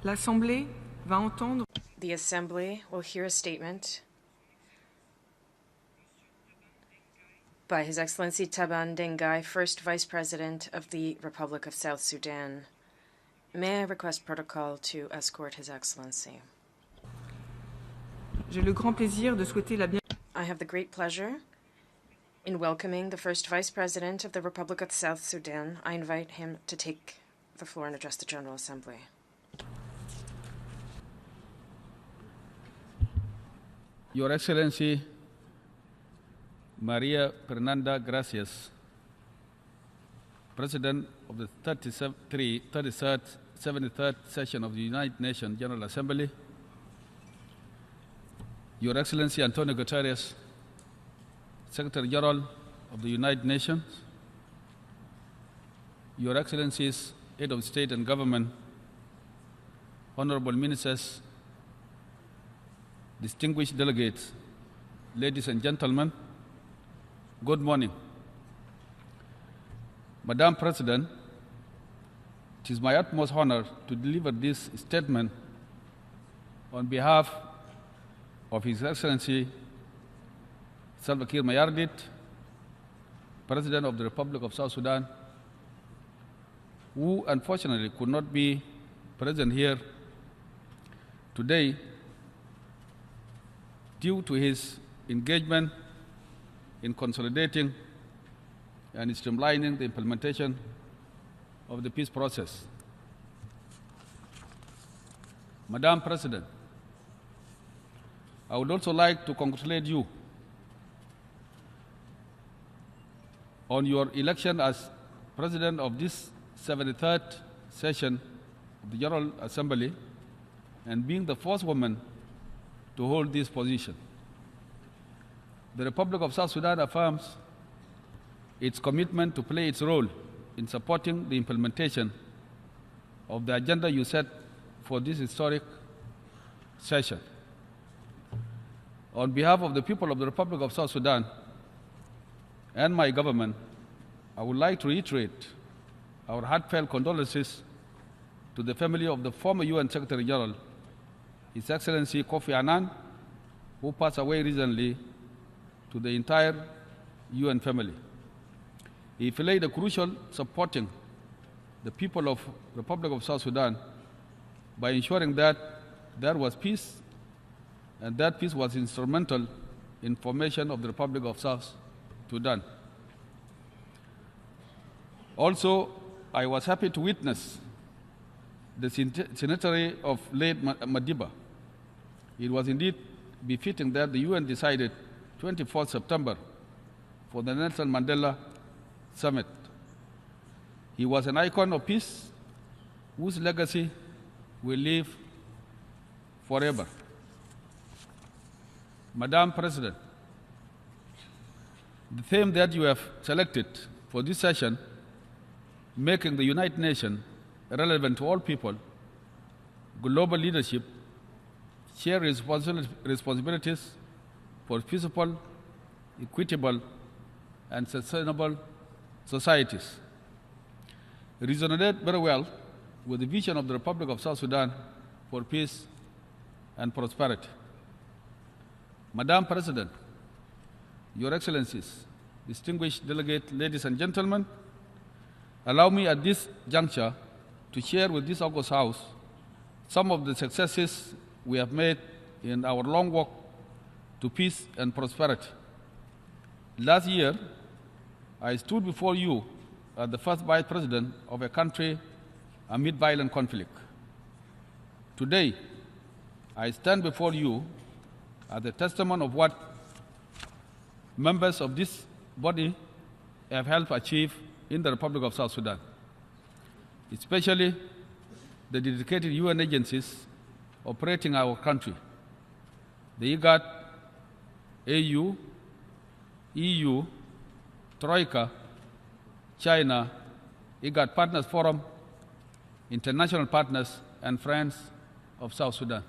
L'Assemblée va entendre The Assembly will hear a statement by His Excellency Taban Deng, First Vice President of the Republic of South Sudan. May I request protocol to escort His Excellency? J'ai le grand plaisir de souhaiter la bienvenue. I have the great pleasure in welcoming the First Vice President of the Republic of South Sudan. I invite him to take the floor and address the General Assembly. Your Excellency, Maria Fernanda Gracias, President of the 33rd, 73rd session of the United Nations General Assembly, Your Excellency Antonio Guterres, Secretary General of the United Nations, Your Excellencies, Head of State and Government, Honorable Ministers, distinguished delegates, ladies and gentlemen, good morning. Madam President, it is my utmost honor to deliver this statement on behalf of His Excellency Salva Kiir Mayardit, President of the Republic of South Sudan, who unfortunately could not be present here today due to his engagement in consolidating and streamlining the implementation of the peace process. Madam President, I would also like to congratulate you on your election as President of this 73rd session of the General Assembly and being the first woman to hold this position. The Republic of South Sudan affirms its commitment to play its role in supporting the implementation of the agenda you set for this historic session. On behalf of the people of the Republic of South Sudan and my government, I would like to reiterate our heartfelt condolences to the family of the former UN Secretary General, His Excellency Kofi Annan, who passed away recently, to the entire UN family. He played a crucial supporting the people of the Republic of South Sudan by ensuring that there was peace, and that peace was instrumental in formation of the Republic of South Sudan. Also, I was happy to witness the centenary of late Madiba. It was indeed befitting that the UN decided 24th September for the Nelson Mandela Summit. He was an icon of peace whose legacy will live forever. Madam President, the theme that you have selected for this session, making the United Nations relevant to all people, global leadership, share responsibilities for peaceful, equitable, and sustainable societies, resonate very well with the vision of the Republic of South Sudan for peace and prosperity. Madam President, Your Excellencies, distinguished delegates, ladies and gentlemen, allow me at this juncture to share with this August House some of the successes we have made in our long walk to peace and prosperity. Last year, I stood before you as the first Vice President of a country amid violent conflict. Today, I stand before you as a testament of what members of this body have helped achieve in the Republic of South Sudan, especially the dedicated UN agencies operating our country, the IGAD, AU, EU, Troika, China, IGAD Partners Forum, international partners, and friends of South Sudan.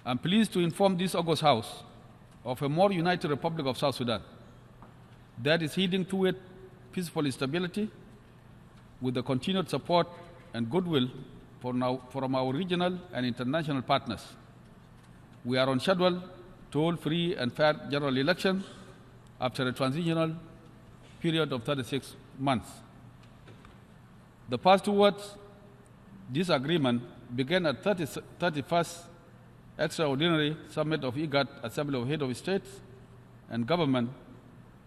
I'm pleased to inform this August House of a more united Republic of South Sudan that is heading toward peaceful stability with the continued support and goodwill from our regional and international partners. We are on schedule to hold free and fair general election after a transitional period of 36 months. The path towards this agreement began at 31st Extraordinary Summit of IGAD Assembly of Heads of States and Government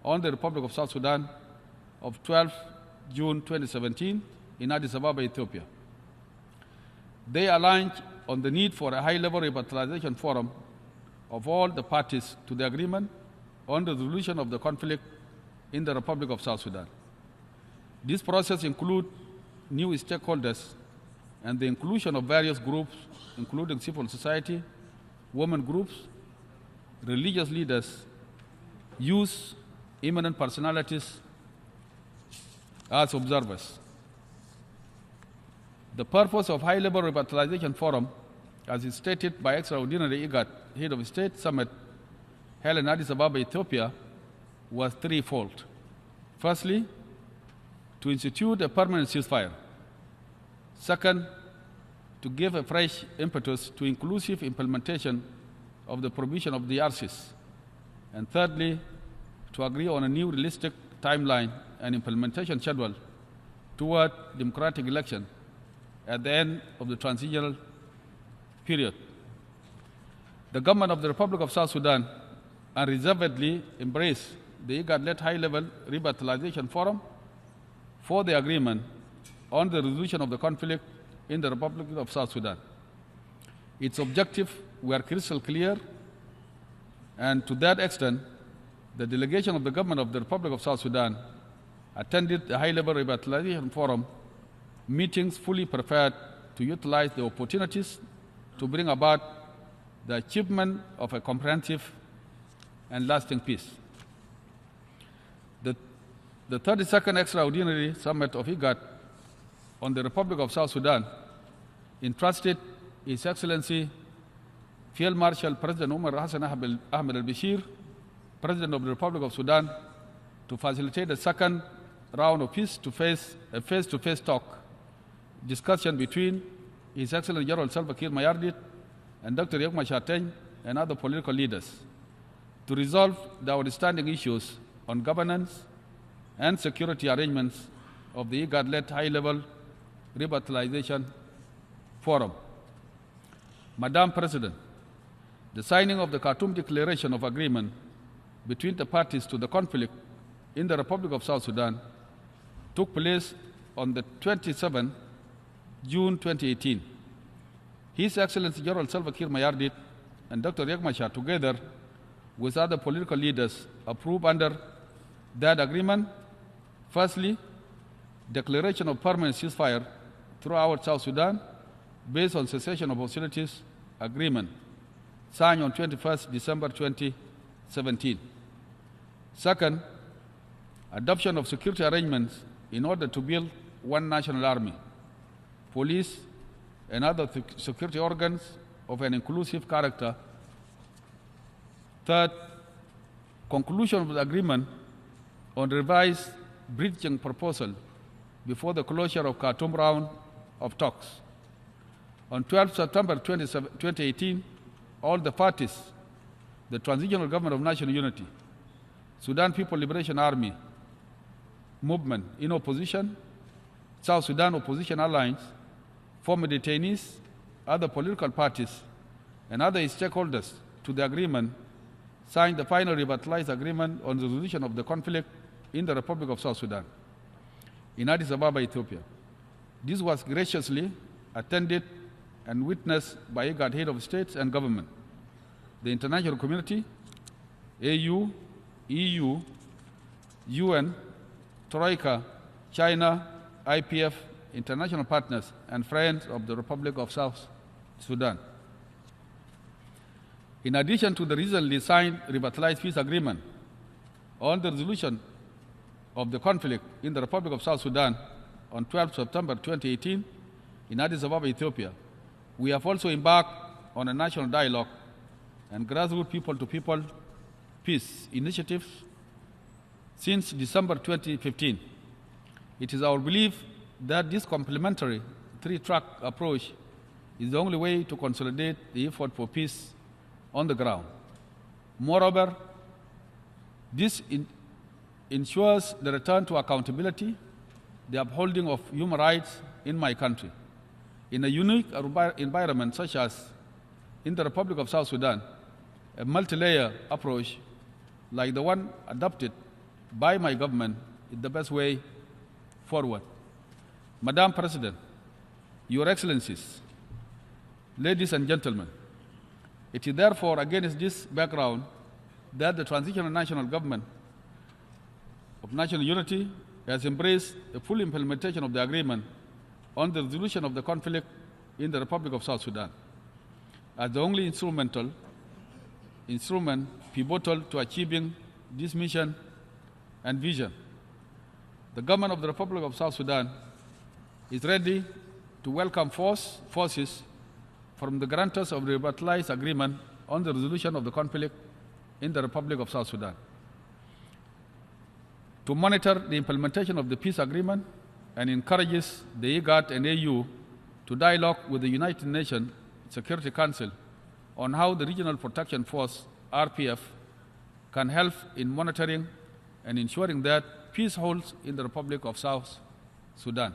on the Republic of South Sudan of 12 June 2017 in Addis Ababa, Ethiopia. They aligned on the need for a high-level revitalization forum of all the parties to the agreement on the resolution of the conflict in the Republic of South Sudan. This process includes new stakeholders and the inclusion of various groups, including civil society, women groups, religious leaders, youth, eminent personalities as observers. The purpose of high-level revitalization forum, as is stated by Extraordinary IGAD Head of State Summit held in Addis Ababa, Ethiopia, was threefold. Firstly, to institute a permanent ceasefire. Second, to give a fresh impetus to inclusive implementation of the provision of the RCs. And thirdly, to agree on a new realistic timeline and implementation schedule toward democratic election at the end of the transitional period. The government of the Republic of South Sudan unreservedly embraced the IGAD-led high-level revitalization forum for the agreement on the resolution of the conflict in the Republic of South Sudan. Its objectives were crystal clear, and to that extent, the delegation of the government of the Republic of South Sudan attended the high-level revitalization forum meetings fully prepared to utilize the opportunities to bring about the achievement of a comprehensive and lasting peace. The 32nd Extraordinary Summit of IGAD on the Republic of South Sudan entrusted His Excellency Field Marshal President Umar Hassan Ahmed al-Bashir, President of the Republic of Sudan, to facilitate the second round of face-to-face talk discussion between His Excellency General Salva Kiir Mayardit and Dr. Riek Machar and other political leaders to resolve the outstanding issues on governance and security arrangements of the IGAD-led high-level revitalization forum. Madam President, the signing of the Khartoum Declaration of Agreement between the parties to the conflict in the Republic of South Sudan took place on the 27th June 2018. His Excellency General Salva Kiir Mayardit and Dr. Riek Machar, together with other political leaders, approved under that agreement, firstly, declaration of permanent ceasefire throughout South Sudan based on cessation of hostilities agreement signed on 21st December 2017. Second, adoption of security arrangements in order to build one national army, police, and other security organs of an inclusive character. Third, conclusion of the agreement on revised bridging proposal before the closure of Khartoum round of talks. On 12 September 2018, all the parties, the Transitional Government of National Unity, Sudan People Liberation Army movement in opposition, South Sudan Opposition Alliance, former detainees, other political parties, and other stakeholders to the agreement signed the final revitalized agreement on the resolution of the conflict in the Republic of South Sudan in Addis Ababa, Ethiopia. This was graciously attended and witnessed by IGAD head of states and government, the international community, AU, EU, UN, Troika, China, IPF, international partners, and friends of the Republic of South Sudan. In addition to the recently signed revitalized peace agreement on the resolution of the conflict in the Republic of South Sudan on 12 September 2018 in Addis Ababa, Ethiopia, we have also embarked on a national dialogue and grassroots people-to-people peace initiatives since December 2015. It is our belief that this complementary three-track approach is the only way to consolidate the effort for peace on the ground. Moreover, this ensures the return to accountability, the upholding of human rights in my country. In a unique environment such as in the Republic of South Sudan, a multi-layer approach like the one adopted by my government is the best way forward. Madam President, Your Excellencies, ladies and gentlemen, it is therefore against this background that the Transitional National Government of National Unity has embraced the full implementation of the agreement on the resolution of the conflict in the Republic of South Sudan as the only instrument pivotal to achieving this mission and vision. The government of the Republic of South Sudan is ready to welcome forces from the grantors of the revitalized agreement on the resolution of the conflict in the Republic of South Sudan, to monitor the implementation of the peace agreement and encourages the IGAD and AU to dialogue with the United Nations Security Council on how the Regional Protection Force, RPF, can help in monitoring and ensuring that peace holds in the Republic of South Sudan.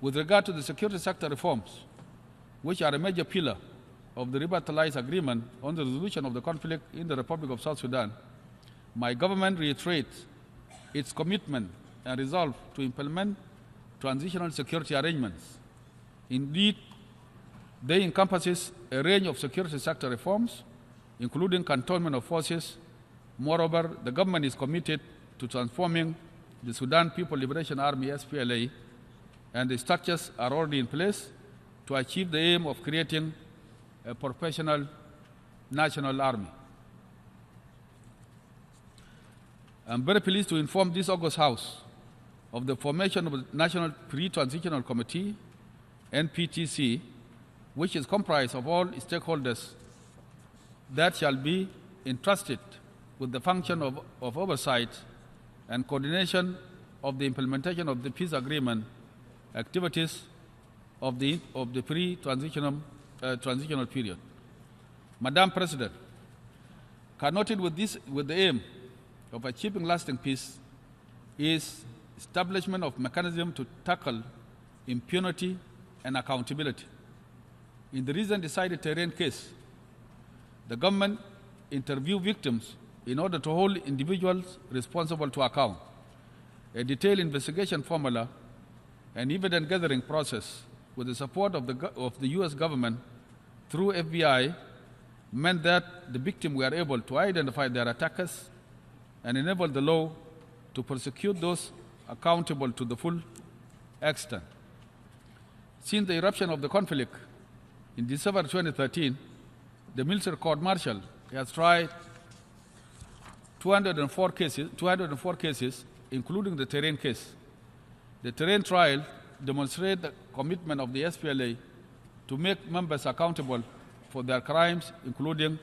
With regard to the security sector reforms, which are a major pillar of the revitalized agreement on the resolution of the conflict in the Republic of South Sudan, my government reiterates its commitment and resolve to implement transitional security arrangements. Indeed, they encompass a range of security sector reforms, including cantonment of forces. Moreover, the government is committed to transforming the Sudan People Liberation Army, SPLA, and the structures are already in place to achieve the aim of creating a professional national army. I'm very pleased to inform this August House of the formation of the National Pre-Transitional Committee, NPTC, which is comprised of all stakeholders that shall be entrusted with the function of oversight and coordination of the implementation of the peace agreement activities of the pre-transitional transitional period. Madam President, connoted with the aim of achieving lasting peace is establishment of mechanism to tackle impunity and accountability. In the recent decided Taban case, the government interviewed victims in order to hold individuals responsible to account. A detailed investigation formula and evidence-gathering process with the support of the U.S. government through FBI meant that the victims were able to identify their attackers and enable the law to prosecute those accountable to the full extent. Since the eruption of the conflict in December 2013, the military court-martial has tried 204 cases, including the Taban case. The Taban trial demonstrated the commitment of the SPLA to make members accountable for their crimes, including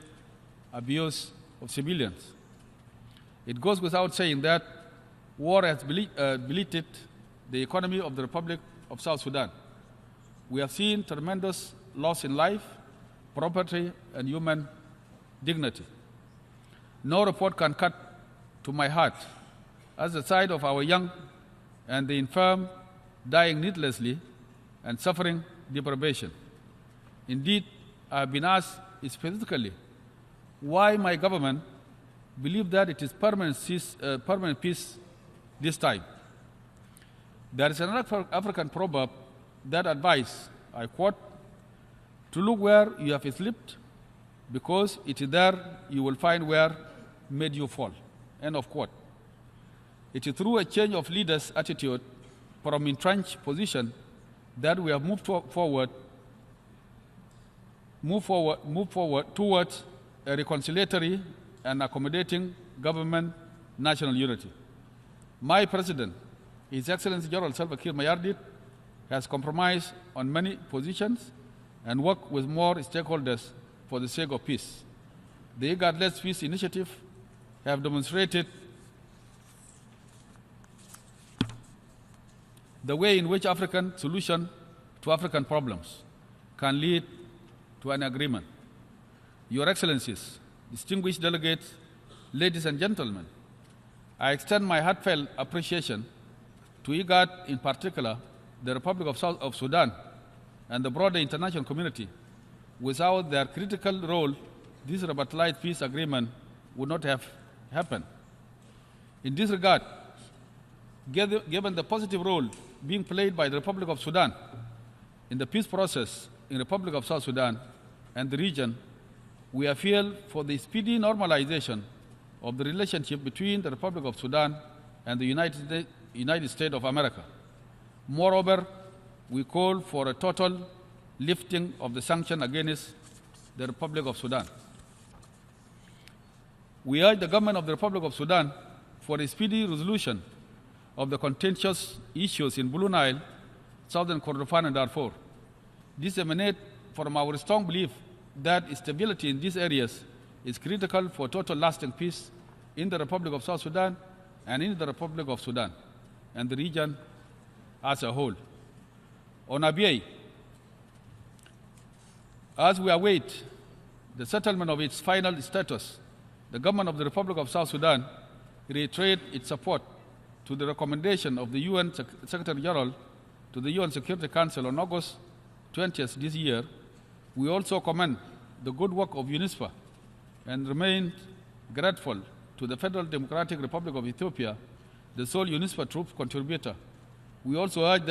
abuse of civilians. It goes without saying that war has depleted the economy of the Republic of South Sudan. We have seen tremendous loss in life, property, and human dignity. No report can cut to my heart as the sight of our young and the infirm dying needlessly and suffering deprivation. Indeed, I have been asked specifically why my government believes that it is permanent peace this time. There is another African proverb that advises, I quote, to look where you have slipped, because it is there you will find where made you fall, end of quote. It is through a change of leaders' attitude from entrenched position that we have moved forward towards a reconciliatory and accommodating government national unity. My President, His Excellency General Salva Kiir Mayardit, has compromised on many positions and worked with more stakeholders for the sake of peace. The IGAD-led Peace Initiative have demonstrated the way in which African solution to African problems can lead to an agreement. Your Excellencies, distinguished delegates, ladies and gentlemen, I extend my heartfelt appreciation to IGAD, in particular, the Republic of Sudan, and the broader international community. Without their critical role, this revitalized peace agreement would not have happened. In this regard, given the positive role being played by the Republic of Sudan in the peace process in the Republic of South Sudan and the region, we appeal for the speedy normalization of the relationship between the Republic of Sudan and the United States of America. Moreover, we call for a total lifting of the sanction against the Republic of Sudan. We urge the government of the Republic of Sudan for a speedy resolution of the contentious issues in Blue Nile, Southern Kordofan, and Darfur. This emanates from our strong belief that stability in these areas is critical for total lasting peace in the Republic of South Sudan and in the Republic of Sudan and the region as a whole. On Abyei, as we await the settlement of its final status, the government of the Republic of South Sudan reiterates its support to the recommendation of the UN Secretary General to the UN Security Council on August 20th this year. We also commend the good work of UNISPA and remain grateful to the Federal Democratic Republic of Ethiopia, the sole UNISPA troop contributor. We also urge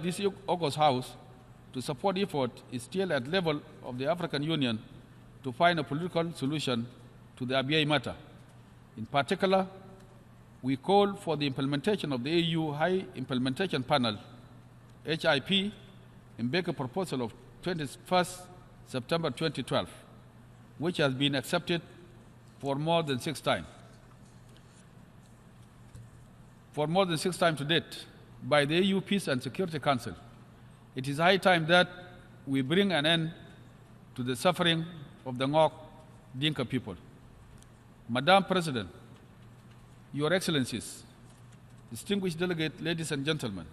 this August House to support effort is still at level of the African Union to find a political solution to the Abyei matter. In particular, we call for the implementation of the AU High Implementation Panel, HIP, in Baker proposal of 21st September 2012, which has been accepted for more than 6 times. For more than 6 times to date by the AU Peace and Security Council. It is high time that we bring an end to the suffering of the Ngok Dinka people. Madam President, Your Excellencies, distinguished delegate, ladies and gentlemen,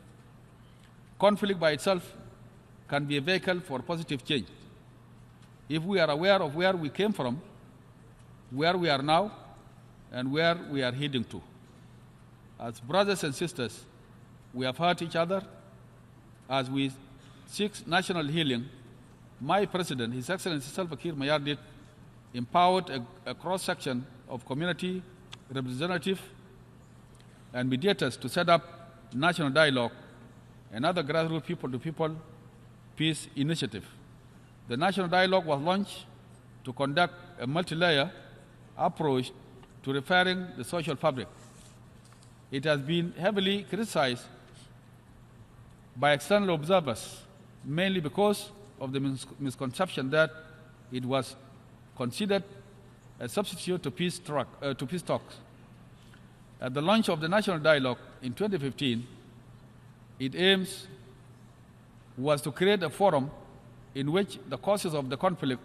conflict by itself can be a vehicle for positive change if we are aware of where we came from, where we are now, and where we are heading to. As brothers and sisters, we have hurt each other. As we seek national healing, my President, His Excellency Salva Kiir Mayardit, empowered a cross-section of community representatives and mediators to set up national dialogue and other grassroots people-to-people peace initiative. The national dialogue was launched to conduct a multi-layer approach to repairing the social fabric. It has been heavily criticized by external observers, mainly because of the misconception that it was considered a substitute to peace talks. At the launch of the national dialogue in 2015, its aims was to create a forum in which the causes of the conflict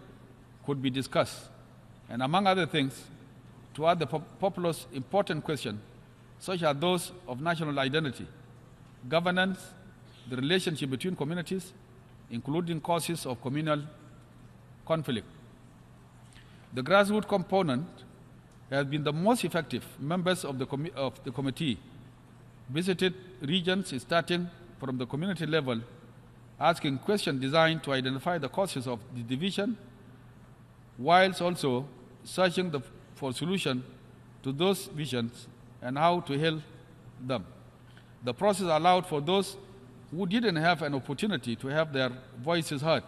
could be discussed, and among other things, to add the populace important questions, such as those of national identity, governance, the relationship between communities, including causes of communal conflict. The grassroots component has been the most effective. Members of the committee visited regions starting from the community level, asking questions designed to identify the causes of the division, whilst also searching for solutions to those visions and how to heal them. The process allowed for those who didn't have an opportunity to have their voices heard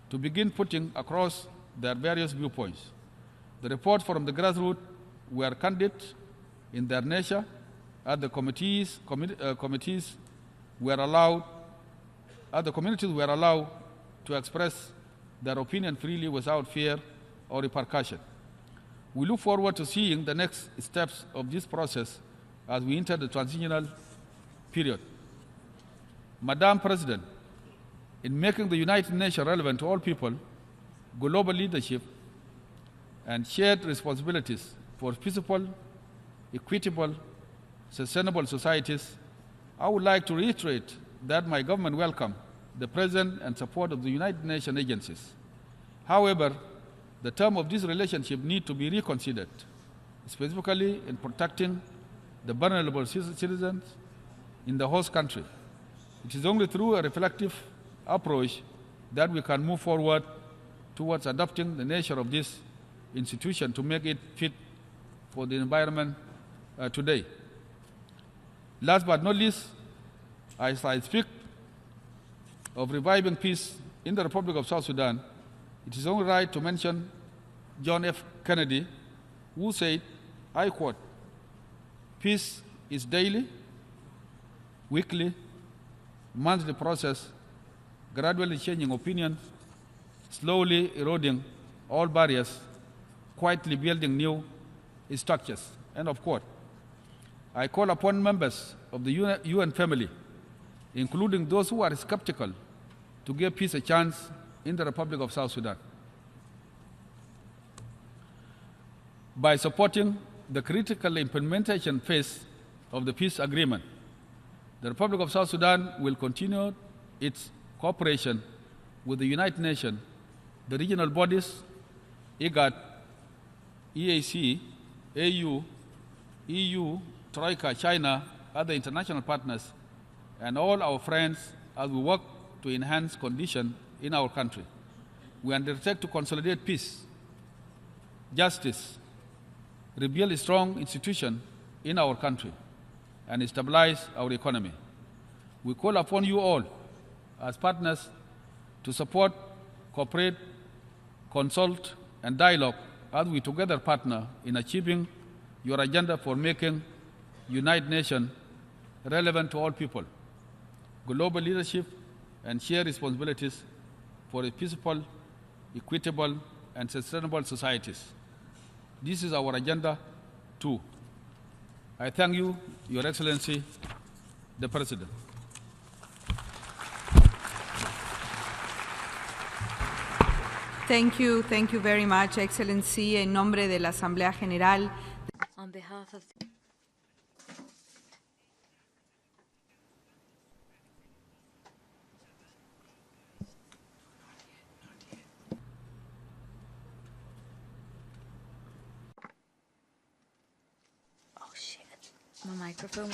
to begin putting across their various viewpoints. The reports from the grassroots were candid in their nature, as the communities were allowed to express their opinion freely without fear or repercussion. We look forward to seeing the next steps of this process as we enter the transitional period. Madam President, in making the United Nations relevant to all people, global leadership, and shared responsibilities for peaceful, equitable, sustainable societies, I would like to reiterate that my government welcomes the presence and support of the United Nations agencies. However, the terms of this relationship need to be reconsidered, specifically in protecting the vulnerable citizens in the host country. It is only through a reflective approach that we can move forward towards adopting the nature of this institution to make it fit for the environment today. Last but not least, as I speak of reviving peace in the Republic of South Sudan, it is only right to mention John F. Kennedy, who said, I quote, "Peace is daily, weekly, monthly process, gradually changing opinions, slowly eroding all barriers, quietly building new structures." End of quote. I call upon members of the UN family, including those who are skeptical, to give peace a chance in the Republic of South Sudan. By supporting the critical implementation phase of the peace agreement, the Republic of South Sudan will continue its cooperation with the United Nations, the regional bodies, IGAD, EAC, AU, EU, Troika, China, other international partners, and all our friends as we work to enhance conditions in our country. We undertake to consolidate peace, justice, rebuild a strong institution in our country, and stabilize our economy. We call upon you all as partners to support, cooperate, consult, and dialogue as we together partner in achieving your agenda for making United Nations relevant to all people, global leadership, and shared responsibilities for a peaceful, equitable, and sustainable societies. This is our agenda too. I thank you, Your Excellency, the President. Thank you very much, Excellency. En nombre de la Asamblea General. On behalf of my microphone.